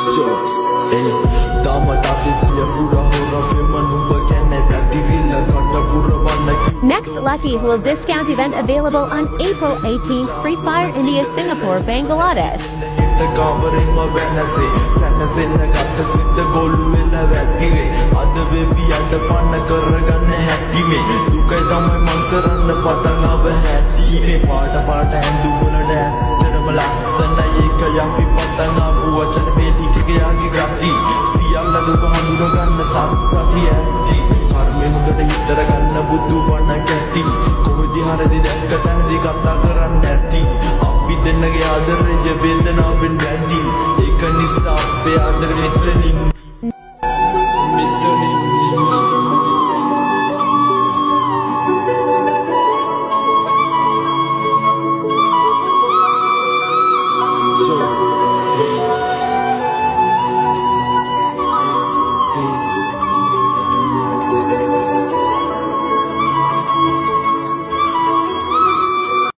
Yo, hey, Next Lucky Hole discount event available on April 18th. Free Fire India, Singapore, Bangladesh. බුදු වණ කැටි කොහොදි හරදි දැක්ක තැනදි කතා කරන්න ඇති අපි දෙන්නගේ ආදරය වේදනාවෙන් වැඩි ඒක නිසා අපේ ආදරෙ මෙතනින්